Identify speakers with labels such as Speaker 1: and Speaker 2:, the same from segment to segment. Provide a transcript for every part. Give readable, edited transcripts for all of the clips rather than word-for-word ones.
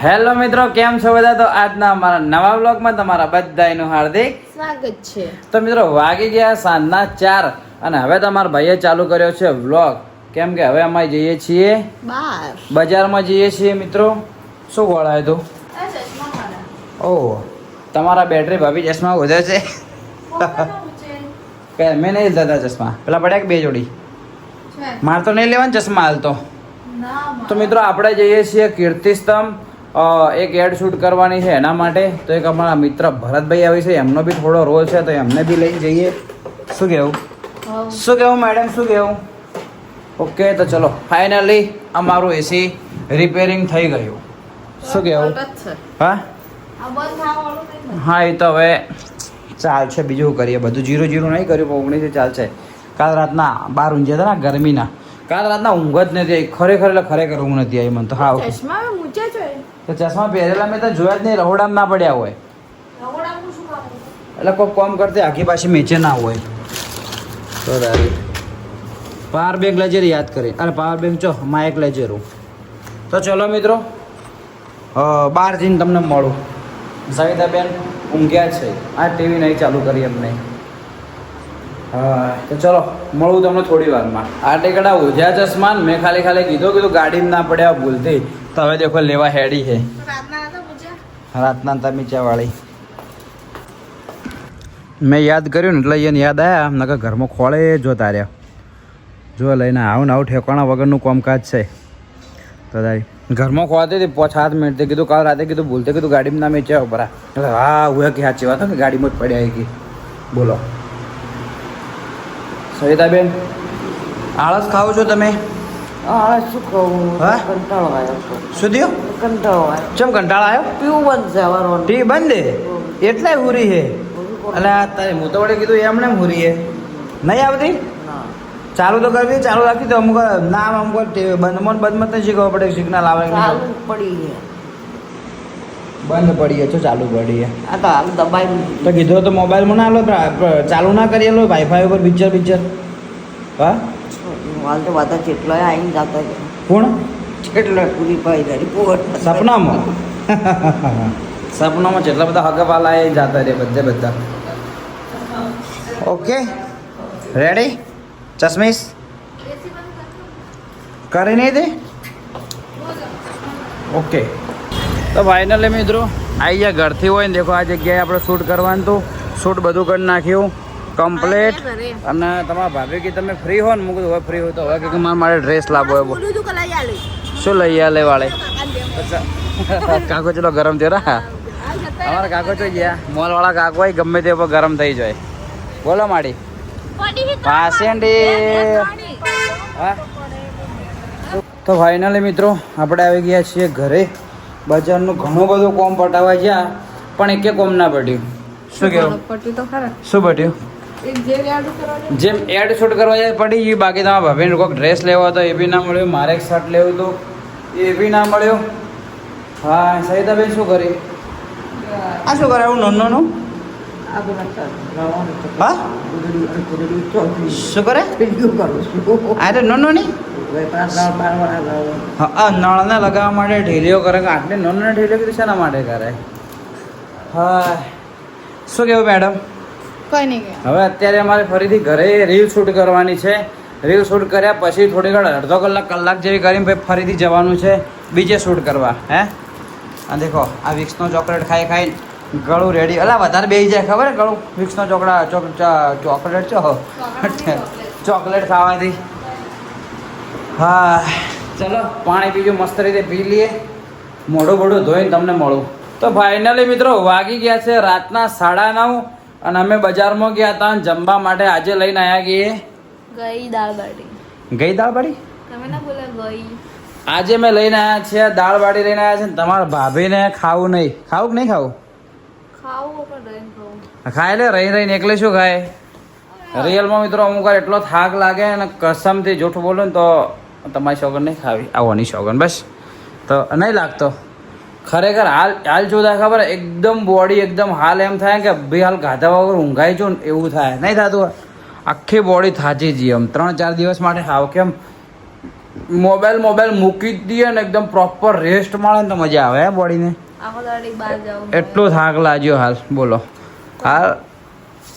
Speaker 1: Hello મિત્રો, કેમ છો બધા? તો આજના અમારા નવા વ્લોગમાં તમારા બધાનું હાર્દિક
Speaker 2: સ્વાગત છે.
Speaker 1: તો મિત્રો વાગી ગયા સાંજના 4 અને હવે તો અમારા ભાઈએ ચાલુ કર્યો છે વ્લોગ. કેમ કે હવે અમે જઈએ છીએ બજારમાં જઈએ છીએ મિત્રો. શું ગોળાય તું? ઓહ, તમારા બેટરી ભાભી ચશ્મા વધે છે. મેં નહીં લીધા ચશ્મા, પેલા પડ્યા કે બે જોડી. મારે તો નહીં લેવાના ચશ્મા હાલ તો મિત્રો આપણે જઈએ છીએ કીર્તિસ્તંભ. એક એડ શૂટ કરવાની છે એના માટે. તો એક અમારા મિત્ર ભરતભાઈ આવે છે, એમનો બી થોડો રોલ છે, તો એમને બી લઈને જઈએ. શું કહેવું મેડમ, શું કહેવું? ઓકે, તો ચલો ફાઇનલી અમારું એસી રિપેરિંગ થઈ ગયું. શું કહેવું? હા એ તો હવે ચાલશે, બીજું કરીએ. બધું 0-0 નહીં કર્યું, પણ 19 ચાલશે. કાલ રાતના 12 ઊંઘ્યા હતા ને ગરમીના. કાલ રાતના ઊંઘ જ નથી આવી, ખરેખર ઊંઘ નથી આવી મને તો. હા, તો ચશ્મા પહેરેલા મેં તો જોયા જ નહીં, રહોડામાં ના પડ્યા હોય એટલે કોઈ કામ કરતે આખી પાછી મેચે ના હોય તો તારી પાવર બેંક લેજર યાદ કરી. અરે પાવર બેંક ચો માઇક લેજરું. તો ચલો મિત્રો, બહાર જઈને તમને મળું. સવિતાબેન ઊંઘ્યા છે, આ ટીવી નહીં ચાલુ કરી એમને. હા, તો ચલો મળું તમને થોડી વારમાં. આ ટેકડા ઓઝ્યા ચશ્મા મેં ખાલી કીધું ગાડીમાં ના પડ્યા ભૂલથી. તો હવે દેખો લેવા હેડી છે રાતના તમીચા વાળી. મેં યાદ કર્યું ને એટલે એને યાદ આવ્યા. નકર ઘરમાં ખોળે જોતા રહ્યા. જો લઈને આવું ને આવું ઠેકાણા વગરનું કામકાજ છે. તો તારી ઘરમાં ખોવાતી હતી 5-7 મિનિટથી. કીધું કાલ રાતે ભૂલતે ગાડીમાં ના મેચ્યા બરા. હા હું કે સાચી વાત કે ગાડીમાં જ પડ્યા કે. બોલો સવિતાબેન, આળસ ખાઓ છો તમે?
Speaker 2: શું કહું, કંટાળો આવ્યો.
Speaker 1: શું થયું?
Speaker 2: કંટાળો આવ્યો.
Speaker 1: ચમ કંટાળો આવ્યો?
Speaker 2: પીવું બંધ છે વારવાનું.
Speaker 1: ટીવી બંધ છે એટલે હુરી છે. એટલે તારે હું તો વડે કીધું એમને હુરી છે નહીં આવતી. ચાલુ તો કરવી, ચાલુ રાખી તો અમુક નામ અમુક બંધ મત શીખવા પડે. સિગ્નલ આવે
Speaker 2: ચાલુ પડી છે,
Speaker 1: બંધ પડી છે, ચાલુ પડી છે.
Speaker 2: આ તો હાલ દબાઈ
Speaker 1: તો કીધું તો મોબાઈલમાં ના લો, ચાલુ ના કરીએ લો વાઈફાઈ ઉપર પિક્ચર. હા
Speaker 2: હાલ તો બધા જેટલો આવીને જતા છે.
Speaker 1: કોણ?
Speaker 2: જેટલો પૂરી પાઈ તારી પોવટ
Speaker 1: સપનામાં સપનામાં જેટલા બધા હગાવાલા એ જતા રે બધા. Okay ready? ચશ્મીશ કરી નહીં દે. ઓકે, તો ફાઇનલી મિત્રો આવી ગયા ઘરથી હોય ને. દેખો આ જગ્યાએ આપણે શૂટ કરવાનું હતું. શૂટ બધું કરી નાખ્યું કમ્પ્લીટ. અને તમારા ભાભી કે તમે ફ્રી હો ને? મૂકું હવે ફ્રી હોય તો હવે કે મારે ડ્રેસ લાવવો હોય. શું લઈ આલે વાળે? કાકો ચલો ગરમ થયો રા. અમારા કાકો તો ગયા મોલવાળા કાકો હોય ગમે તે ઉપર ગરમ થઈ જાય. બોલો માડી હા. તો ફાઇનલી મિત્રો આપણે આવી ગયા છીએ ઘરે. બજારનું ઘણું બધું કોમ પટાવવા ગયા પણ એકે કોમ ના પડ્યું. શું કેવું? શું પટ્યું? જેમ એડ શૂટ કરવા જાય પડી ગઈ. બાકી તમારા ભાભીને કોઈક ડ્રેસ લેવો હતો એ બી ના મળ્યો. મારે એક શર્ટ લેવું હતું એ બી ના મળ્યો. હા સવિતાબેન શું કરી? આ શું કરે આવું નોનું? હા શું કરે? આ તો નોનો નહીં. હા નળને લગાવવા માટે ઢીલીઓ કરે. આટલી નોનને ઢીલીઓ કીધું શેના માટે કરે? હા શું કેવું મેડમ?
Speaker 2: કઈ નહીં.
Speaker 1: હવે અત્યારે અમારે ફરીથી ઘરે રીલ શૂટ કરવાની છે. રીલ શૂટ કર્યા પછી થોડી ઘણી અડધો કલાક જેવી કરીને ફરીથી જવાનું છે બીજે શૂટ કરવા. હે આ દેખો આ વિક્સનો ચોકલેટ ખાઈ ગળું રેડી. અલા વધારે બેસી જાય ખબર? ગળું વિક્સનો ચોકલેટ ચોકલેટ ખાવાથી. હા ચલો પાણી બીજું મસ્ત રીતે પી લઈએ. મોઢું ધોઈને તમને મળું. તો ફાઇનલી મિત્રો વાગી ગયા છે રાતના 9:30 અને અમે બજારમાં ગયા હતા જમવા માટે. આજે લઈને આવ્યા ગઈએ
Speaker 2: ગઈ દાળબાટી.
Speaker 1: ગઈ દાળબાટી?
Speaker 2: તમે ના બોલે ગઈ.
Speaker 1: આજે મેં લઈને આવ્યા છીએ દાળબાટી લઈને આવ્યા છે. તમારા ભાભીને ખાવું નહીં? ખાવું કે નહીં ખાવું?
Speaker 2: ખાવું પણ રહીને ખાવું.
Speaker 1: ખાય લે રહીને એકલે શું ખાય? રિયલમાં મિત્રો અમુક વાર એટલો થાક લાગે અને કસમથી જૂઠું બોલું ને તો તમારી શોગન નહીં ખાવી. આવવાની શોગન બસ તો નહીં લાગતો. ખરેખર હાલ જોતા ખબર એકદમ બોડી એકદમ હાલ એમ થાય કે ભાઈ હાલ ગાધા વગર ઊંઘાઈ જો ને એવું થાય. નહીં થતું? આખી બોડી થાચી જઈએ આમ 3-4 દિવસ માટે. હાવ કેમ મોબાઈલ મૂકી જ દઈએ ને એકદમ પ્રોપર રેસ્ટ મળે ને તો મજા આવે હે બોડીને.
Speaker 2: આખો દાડી બહાર જાવ
Speaker 1: એટલો થાક લાગ્યો હાલ બોલો. હાલ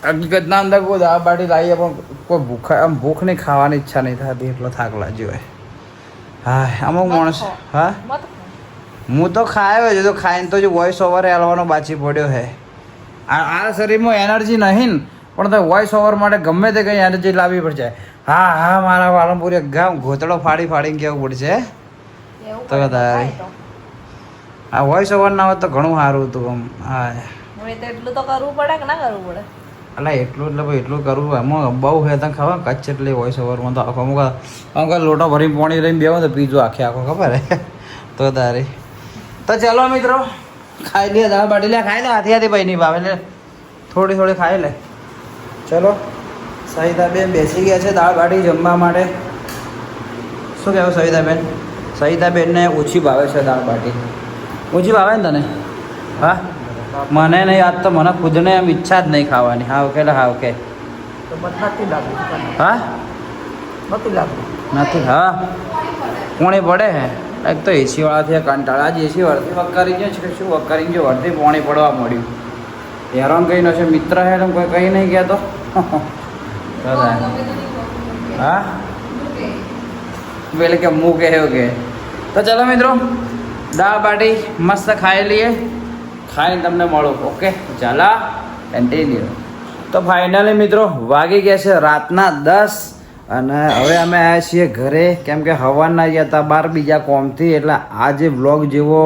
Speaker 1: હકીકતના અંદર કોઈ દાળ બાટી લાવીએ પણ કોઈ ભૂખ નહીં, ખાવાની ઈચ્છા નહીં થતી, એટલો થાક લાગ્યો હોય. હા અમુક માણસ હા
Speaker 2: મત
Speaker 1: હું તો ખાયો છે, તો ખાઈને તો જો વોઇસ ઓવર હાલવાનો બાચી પડ્યો છે. આ શરીરમાં એનર્જી નહીં ને, પણ તો વોઇસ ઓવર માટે ગમે તે કંઈ એનર્જી લાવવી પડશે. હા હા મારા પાલનપુરી ગામ ઘોતડો ફાડીને કહેવું પડશે.
Speaker 2: એવું
Speaker 1: તો તારે આ વોઇસ ઓવર ના હોત તો ઘણું સારું હતું. આમ હા
Speaker 2: હવે તો એટલું તો કરવું પડે કે ના કરવું પડે?
Speaker 1: એટલે એટલું એટલે ભાઈ એટલું કરવું એમાં બહુ હે તને ખબર કચ્છ એટલે વોઇસ ઓવરમાં તો આખો અમુક લોટો ભરીને પાણી લઈને બેવો તો પીજો આખો ખબર હે. તો તારે તો ચાલો મિત્રો ખાઈ લે દાળ બાટી લે, ખાઈ લે હાથી ભાઈ નહીં ભાવે એટલે થોડી ખાઈ લે. ચલો સહિતાબેન બેસી ગયા છે દાળ બાટી જમવા માટે. શું કહેવું સહિતાબેન? સહિતાબેનને ઓછી ભાવે છે દાળ બાટી. ઓછી ભાવે ને તને? હા મને નહીં, આજ તો મને ખુદને એમ ઈચ્છા જ નહીં ખાવાની. હા ઓકે હા ઓકે હા નથી હા પોણી પડે હે એક તો એસી વાળાથી કંટાળા જ એસી વર્તી વકારી ગયો છે. શું વકારી ગયો વર્તી પોણી પડવા મળ્યું. હેરાન કઈ ન છે મિત્ર હે તો કોઈ કંઈ નહીં કહેતો. હા પેલે કે મું કહે કે. તો ચાલો મિત્રો દાળ બાટી મસ્ત ખાઈ લઈએ, ખાઈને તમને મળો. ઓકે ચાલો કન્ટિન્યુ. તો ફાઇનલી મિત્રો વાગી ગયા છે રાતના 10 અને હવે અમે આવ્યા છીએ ઘરે, કેમ કે હવાના ગયા હતા બાર બીજા કોમથી, એટલે આજે વ્લોગ જેવો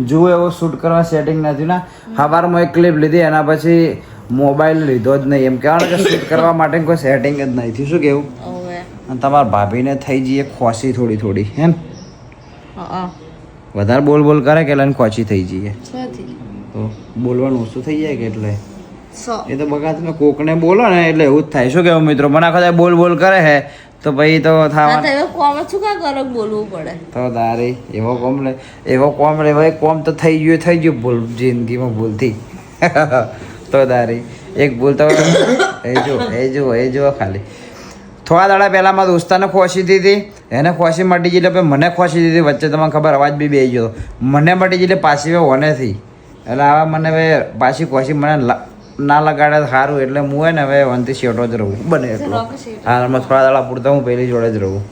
Speaker 1: જુઓ એવો શૂટ કરવા સેટિંગ નથી ને. સવારમાં એક ક્લિપ લીધી એના પછી મોબાઈલ લીધો જ નહીં, એમ કહેવાનું કે શૂટ કરવા માટે કોઈ સેટિંગ જ નથી. શું કેવું? અને તમારા ભાભીને થઈ જઈએ ખોસી થોડી એમ વધારે બોલ કરે કે એટલે ખોચી થઈ જઈએ તો બોલવાનું ઓછું થઈ જાય કે એટલે એ તો બગા તમે કોકને બોલો ને એટલે એવું જ થાય. શું કેવું મિત્રો? મને આખો બોલ કરે હે તો ભાઈ તો થવાનું
Speaker 2: બોલવું પડે
Speaker 1: તો તારે એવો કોમ લે કોમ તો થઈ ગયું ભૂલ જિંદગીમાં ભૂલથી. તો તારી એક ભૂલ તો એ જો ખાલી થોડા દાડા પહેલાં મારા દોસ્તાને ખોસી દીધી, એને ખોસી મટી ગઈ એટલે મને ખોસી દીધી. વચ્ચે તમને ખબર અવાજ બી બે ગયો, મને મટી ગઈ એટલે પાછી હવે ઓનેથી એટલે આવા મને હવે પાછી ખોસી મને ના લગાડે સારું, એટલે હું હે ને હવે વનથી શેટો જ રહું બને એટલો. હાલમાં થોડા દાડા પૂરતા હું પહેલી જોડે જ રહું.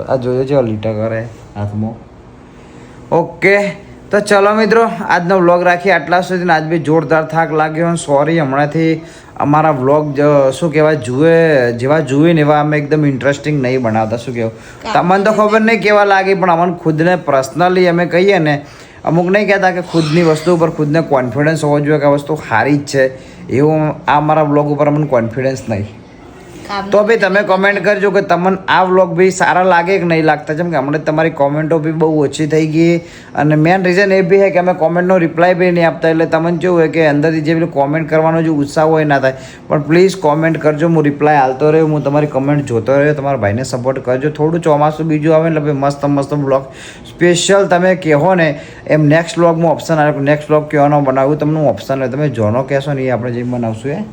Speaker 1: આ જોયો છે લીટા કરે હાથમાં. ઓકે તો ચલો મિત્રો આજનો વ્લોગ રાખીએ આટલા સુધી. આજ બી જોરદાર થાક લાગ્યો. સોરી હમણાંથી અમારા વ્લોગ શું કહેવાય જેવા જુએ ને એવા અમે એકદમ ઇન્ટરેસ્ટિંગ નહીં બનાવતા. શું કહેવું? તમને તો ખબર નહીં કેવા લાગી, પણ અમને ખુદને પર્સનલી અમે કહીએ ને અમુક નહીં કહેતા કે ખુદની વસ્તુ ઉપર ખુદને કોન્ફિડન્સ હોવો જોઈએ કે આ વસ્તુ સારી જ છે, એવું આ મારા વ્લોગ ઉપર અમને કોન્ફિડન્સ નહીં. તો ભાઈ તમે કોમેન્ટ કરજો કે તમને આ વ્લોગ બી સારા લાગે કે નહીં લાગતા. જેમ કે હમણાં તમારી કોમેન્ટો બી બહુ ઓછી થઈ ગઈ, અને મેન રીઝન એ બી છે કે અમે કોમેન્ટનો રિપ્લાય બી નહીં આપતા, એટલે તમને કેવું હોય કે અંદરથી જે પેલું કોમેન્ટ કરવાનો જે ઉત્સાહ હોય ના થાય. પણ પ્લીઝ કોમેન્ટ કરજો, હું રિપ્લાય આવતો રહ્યો, હું તમારી કમેન્ટ જોતો રહ્યો. તમારા ભાઈને સપોર્ટ કરજો. થોડું ચોમાસું બીજું આવે એટલે ભાઈ મસ્ત વ્લોગ સ્પેશિયલ તમે કહો ને એમ નેક્સ્ટ વ્લોગમાં ઓપ્શન આવે. નેક્સ્ટ વ્લોગ કહેવાનો બનાવું તમને ઓપ્શન હોય, તમે જોનો કહેશો ને એ આપણે જે બનાવશું એ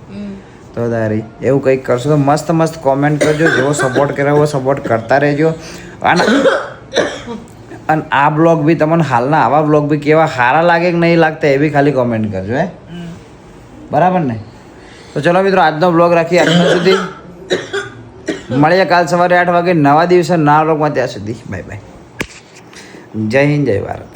Speaker 1: તો તારી એવું કંઈક કરશો તો મસ્ત કોમેન્ટ કરજો. જેવો સપોર્ટ કર્યો એવો સપોર્ટ કરતા રહેજો. અને આ બ્લોગ બી તમને હાલના આવા બ્લોગ બી કેવા સારા લાગે કે નહીં લાગતા એ બી ખાલી કોમેન્ટ કરજો. બરાબર ને? તો ચલો મિત્રો આજનો બ્લોગ રાખીએ આજના સુધી. મળીએ કાલ સવારે 8 વાગે નવા દિવસે નવા બ્લોગમાં. ત્યાં સુધી બાય. જય હિન્દ જય ભારત.